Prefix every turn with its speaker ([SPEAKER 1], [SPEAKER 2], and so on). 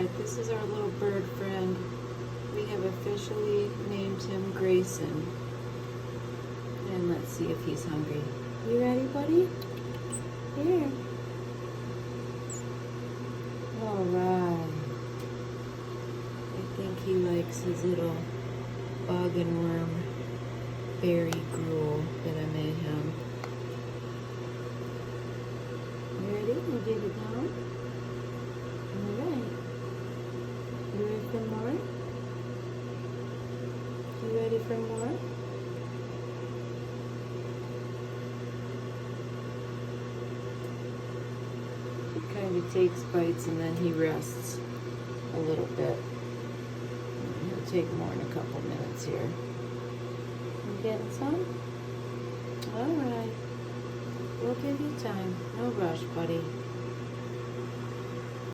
[SPEAKER 1] Alright, this is our little bird friend. We have officially named him Grayson. And let's see if he's hungry. You ready, buddy? Here. Alright. I think he likes his little bug and worm berry gruel that I made him. You ready? We'll dig it down. Alright. You ready for more? You ready for more? He kind of takes bites and then he rests a little bit. He'll take more in a couple minutes here. You getting some? Alright. We'll give you time. No rush, buddy.